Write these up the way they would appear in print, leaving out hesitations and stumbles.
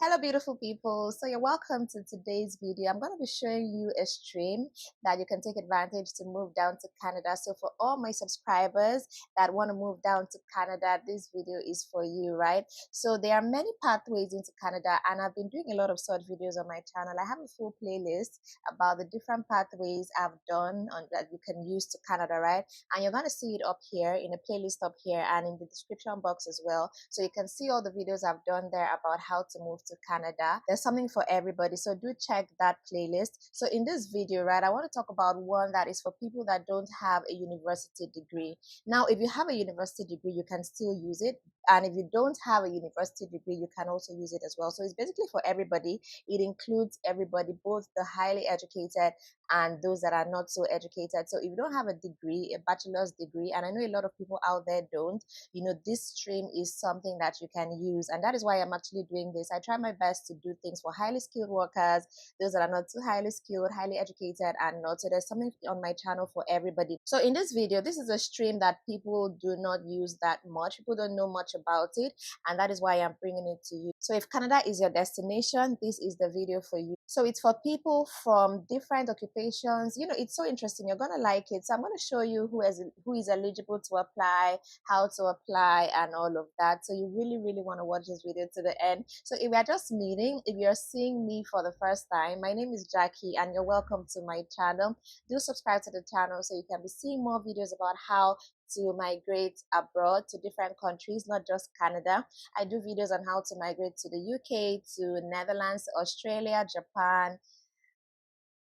Hello, beautiful people. So, you're welcome to today's video. I'm going to be showing you a stream that you can take advantage to move down to Canada. So, for all my subscribers that want to move down to Canada, this video is for you, right? So, there are many pathways into Canada, and I've been doing a lot of such videos on my channel. I have a full playlist about the different pathways I've done that you can use to Canada, right? And you're going to see it up here in a playlist up here and in the description box as well. So, you can see all the videos I've done there about how to move to Canada. There's something for everybody, so do check that playlist. So in this video, right, I want to talk about one that is for people that don't have a university degree. Now, if you have a university degree, you can still use it, and if you don't have a university degree, you can also use it as well. So it's basically for everybody. It includes everybody, both the highly educated and those that are not so educated. So if you don't have a degree, a bachelor's degree, and I know a lot of people out there don't, this stream is something that you can use, and that is why I'm actually doing this. I try my best to do things for highly skilled workers, those that are not too highly skilled, highly educated, and not. So there's something on my channel for everybody. So in this video, this is a stream that people do not use that much. People don't know much about it, and that is why I'm bringing it to you. So if Canada is your destination, this is the video for you. So it's for people from different occupations. It's so interesting. You're gonna like it. So I'm gonna show you who is eligible to apply, how to apply, and all of that. So you really want to watch this video to the end. So if we are just meeting, if you're seeing me for the first time, my name is Jackie and you're welcome to my channel. Do subscribe to the channel so you can be seeing more videos about how to migrate abroad to different countries, not just Canada. I do videos on how to migrate to the UK, to Netherlands, Australia, Japan,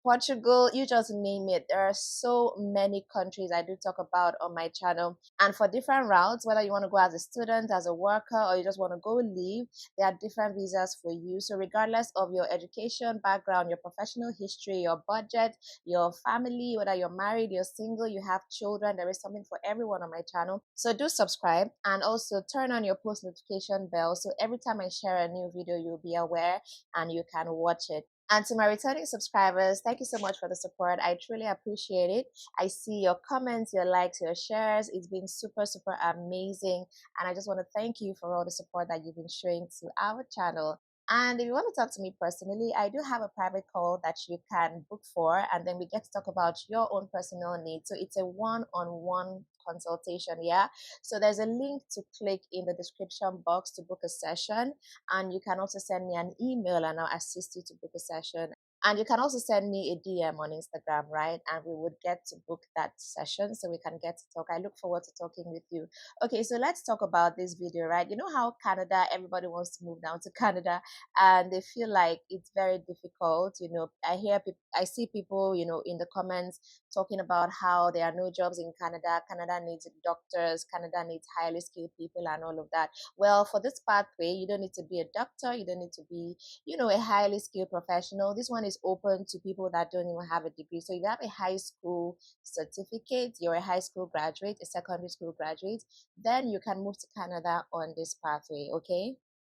Portugal, you just name it. There are so many countries I do talk about on my channel. And for different routes, whether you want to go as a student, as a worker, or you just want to go live, there are different visas for you. So regardless of your education background, your professional history, your budget, your family, whether you're married, you're single, you have children, there is something for everyone on my channel. So do subscribe and also turn on your post notification bell. So every time I share a new video, you'll be aware and you can watch it. And to my returning subscribers, thank you so much for the support. I truly appreciate it. I see your comments, your likes, your shares. It's been super amazing. And I just want to thank you for all the support that you've been showing to our channel. And if you want to talk to me personally, I do have a private call that you can book for, and then we get to talk about your own personal needs. So it's a one-on-one consultation, yeah? So there's a link to click in the description box to book a session, and you can also send me an email and I'll assist you to book a session. And you can also send me a DM on Instagram, right? And we would get to book that session so we can get to talk. I look forward to talking with you. Okay, so let's talk about this video, right? You know how Canada, everybody wants to move down to Canada and they feel like it's very difficult. I see people, in the comments talking about how there are no jobs in Canada. Canada needs doctors, Canada needs highly skilled people and all of that. Well, for this pathway, you don't need to be a doctor, you don't need to be, a highly skilled professional. This one is open to people that don't even have a degree. So if you have a high school certificate, you're a high school graduate, a secondary school graduate, then you can move to Canada on this pathway, okay?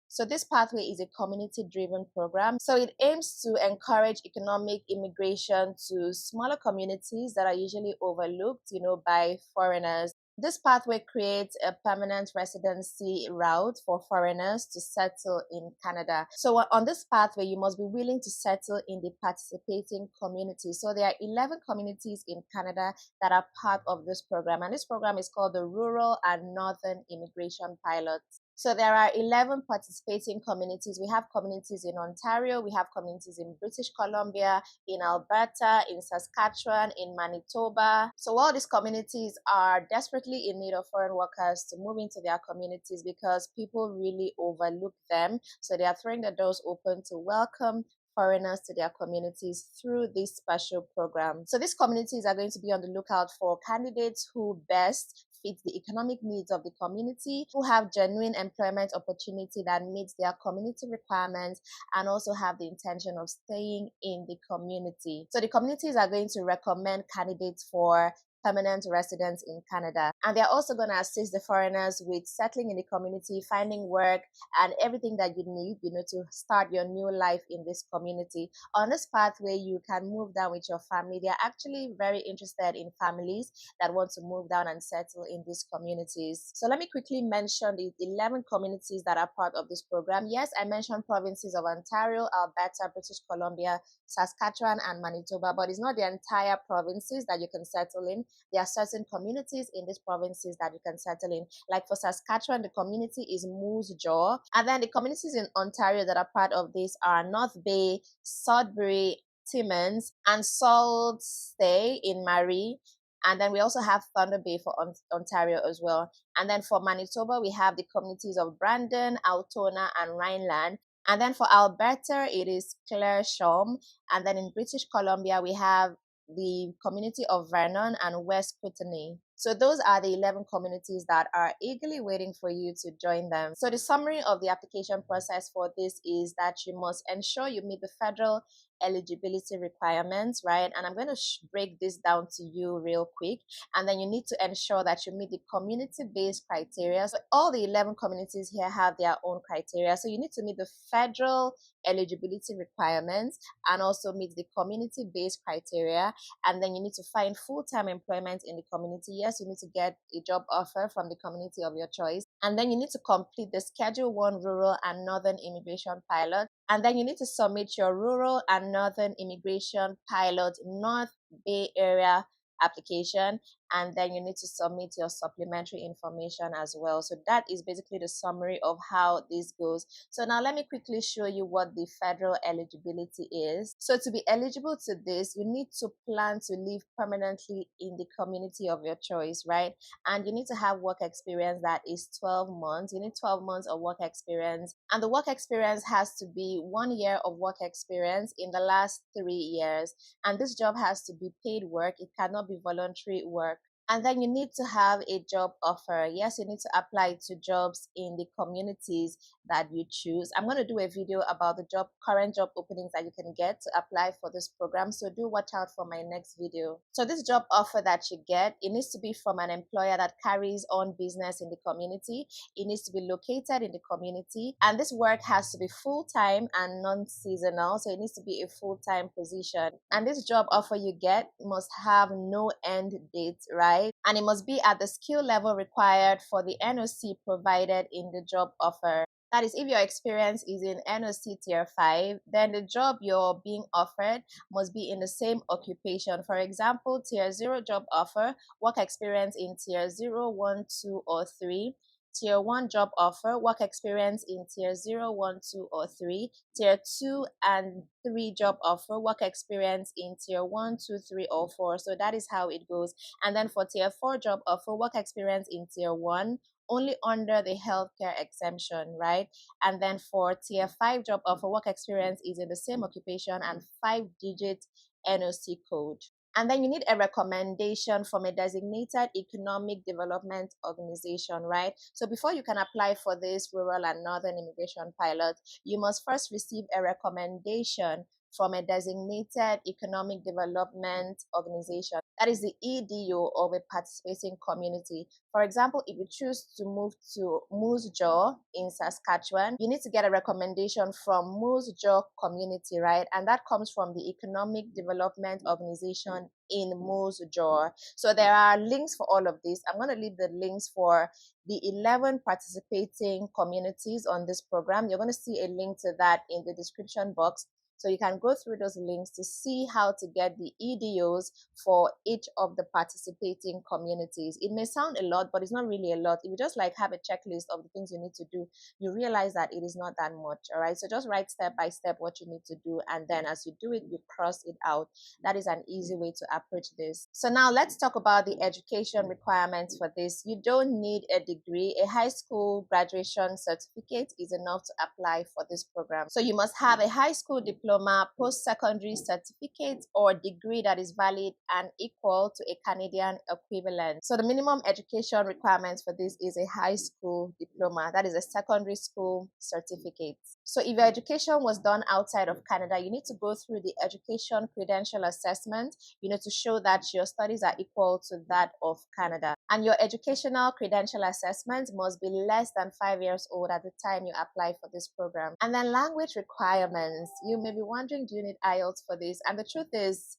So this pathway is a community-driven program. So it aims to encourage economic immigration to smaller communities that are usually overlooked, by foreigners. This pathway creates a permanent residency route for foreigners to settle in Canada. So on this pathway, you must be willing to settle in the participating communities. So there are 11 communities in Canada that are part of this program. And this program is called the Rural and Northern Immigration Pilots. So there are 11 participating communities. We have communities in Ontario, we have communities in British Columbia, in Alberta, in Saskatchewan, in Manitoba. So all these communities are desperately in need of foreign workers to move into their communities because people really overlook them. So they are throwing the doors open to welcome foreigners to their communities through this special program. So these communities are going to be on the lookout for candidates who best fit the economic needs of the community, who have genuine employment opportunity that meets their community requirements, and also have the intention of staying in the community. So the communities are going to recommend candidates for permanent residents in Canada. And they're also going to assist the foreigners with settling in the community, finding work, and everything that you need, to start your new life in this community. On this pathway, you can move down with your family. They're actually very interested in families that want to move down and settle in these communities. So let me quickly mention the 11 communities that are part of this program. Yes, I mentioned provinces of Ontario, Alberta, British Columbia, Saskatchewan, and Manitoba, but it's not the entire provinces that you can settle in. There are certain communities in these provinces that you can settle in. Like for Saskatchewan, the community is Moose Jaw. And then the communities in Ontario that are part of this are North Bay, Sudbury, Timmins, and Sault Ste. In Marie. And then we also have Thunder Bay for Ontario as well. And then for Manitoba, we have the communities of Brandon, Altona, and Rhineland. And then for Alberta, it is Claresholm. And then in British Columbia, we have the community of Vernon and West Kootenay. So those are the 11 communities that are eagerly waiting for you to join them. So the summary of the application process for this is that you must ensure you meet the federal eligibility requirements, right? And I'm going to break this down to you real quick. And then you need to ensure that you meet the community-based criteria. So all the 11 communities here have their own criteria. So you need to meet the federal eligibility requirements and also meet the community-based criteria. And then you need to find full-time employment in the community. Yes, you need to get a job offer from the community of your choice. And then you need to complete the Schedule 1 Rural and Northern Immigration Pilot. And then you need to submit your Rural and Northern Immigration Pilot North Bay Area application, and then you need to submit your supplementary information as well. So that is basically the summary of how this goes. So now let me quickly show you what the federal eligibility is. So to be eligible to this, you need to plan to live permanently in the community of your choice, right? And you need to have work experience that is 12 months. You need 12 months of work experience, and the work experience has to be 1 year of work experience in the last 3 years. And this job has to be paid work. It cannot be voluntary work. And then you need to have a job offer. Yes, you need to apply to jobs in the communities that you choose. I'm going to do a video about the current job openings that you can get to apply for this program. So do watch out for my next video. So this job offer that you get, it needs to be from an employer that carries on business in the community. It needs to be located in the community. And this work has to be full-time and non-seasonal. So it needs to be a full-time position. And this job offer you get must have no end date, right? And it must be at the skill level required for the NOC provided in the job offer. That is, if your experience is in NOC Tier 5, then the job you're being offered must be in the same occupation. For example, Tier 0 job offer, work experience in Tier 0, 1, 2, or 3. Tier 1 job offer, work experience in Tier 0, 1, 2, or 3. Tier 2 and 3 job offer, work experience in Tier 1, 2, 3, or 4. So that is how it goes. And then for Tier 4 job offer, work experience in Tier 1, only under the healthcare exemption, right? And then for Tier 5 job offer, work experience is in the same occupation and 5-digit NOC code. And then you need a recommendation from a designated economic development organization, right? So before you can apply for this Rural and Northern Immigration Pilot, you must first receive a recommendation from a designated economic development organization. That is the EDO of a participating community. For example, if you choose to move to Moose Jaw in Saskatchewan, you need to get a recommendation from Moose Jaw community, right? And that comes from the Economic Development Organization in Moose Jaw. So there are links for all of this. I'm going to leave the links for the 11 participating communities on this program. You're going to see a link to that in the description box. So you can go through those links to see how to get the EDOs for each of the participating communities. It may sound a lot, but it's not really a lot. If you just have a checklist of the things you need to do, you realize that it is not that much, all right? So just write step by step what you need to do, and then as you do it, you cross it out. That is an easy way to approach this. So now let's talk about the education requirements for this. You don't need a degree. A high school graduation certificate is enough to apply for this program. So you must have a high school diploma diploma, post-secondary certificate, or degree that is valid and equal to a Canadian equivalent. So the minimum education requirements for this is a high school diploma, that is a secondary school certificate. So if your education was done outside of Canada, you need to go through the education credential assessment, to show that your studies are equal to that of Canada. And your educational credential assessment must be less than 5 years old at the time you apply for this program. And then language requirements. You may be wondering, do you need IELTS for this? And the truth is,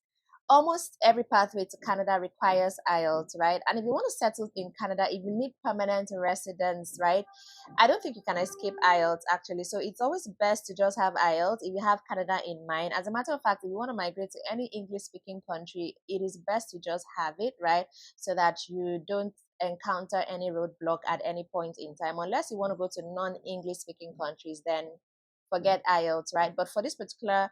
almost every pathway to Canada requires IELTS, right? And if you want to settle in Canada, if you need permanent residence, right, I don't think you can escape IELTS actually. So it's always best to just have IELTS if you have Canada in mind. As a matter of fact, if you want to migrate to any English speaking country, it is best to just have it, right? So that you don't encounter any roadblock at any point in time. Unless you want to go to non-English speaking countries, then forget IELTS, right? But for this particular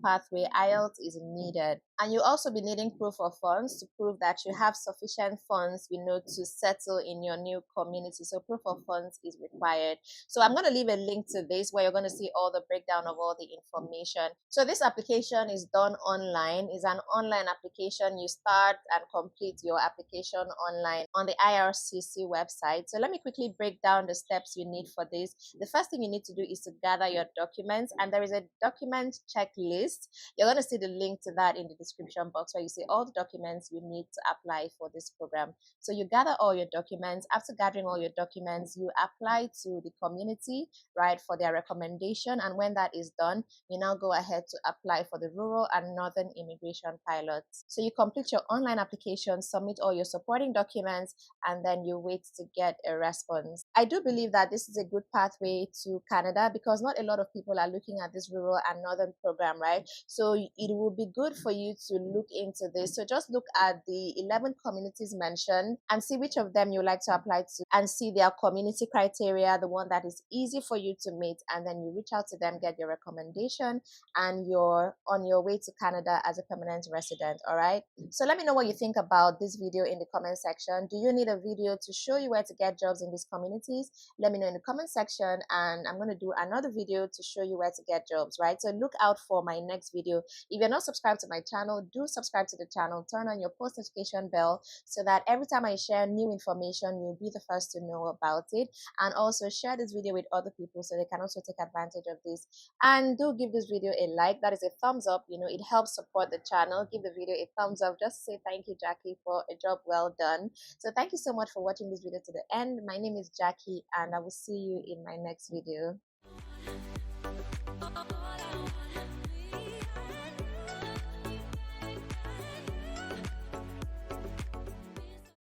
pathway, IELTS is needed. And you'll also be needing proof of funds to prove that you have sufficient funds, to settle in your new community. So proof of funds is required. So I'm going to leave a link to this where you're going to see all the breakdown of all the information. So this application is done online. It's an online application. You start and complete your application online on the IRCC website. So let me quickly break down the steps you need for this. The first thing you need to do is to gather your documents, and there is a document checklist. You're going to see the link to that in the description box where you see all the documents you need to apply for this program. So you gather all your documents. After gathering all your documents, you apply to the community, right, for their recommendation. And when that is done, you now go ahead to apply for the rural and northern immigration pilots. So you complete your online application, submit all your supporting documents, and then you wait to get a response. I do believe that this is a good pathway to Canada because not a lot of people are looking at this rural and northern program, right? So it will be good for you to look into this. So just look at the 11 communities mentioned and see which of them you like to apply to and see their community criteria, the one that is easy for you to meet, and then you reach out to them, get your recommendation, and you're on your way to Canada as a permanent resident. All right, so let me know what you think about this video in the comment section. Do you need a video to show you where to get jobs in these communities? Let me know in the comment section, and I'm going to do another video to show you where to get jobs, right? So look out for my next video. If you're not subscribed to my channel, do subscribe to the channel, turn on your post notification bell so that every time I share new information, you'll be the first to know about it. And also share this video with other people so they can also take advantage of this. And do give this video a like. That is a thumbs up. It helps support the channel. Give the video a thumbs up. Just say thank you, Jackie, for a job well done. So thank you so much for watching this video to the end. My name is Jackie, and I will see you in my next video.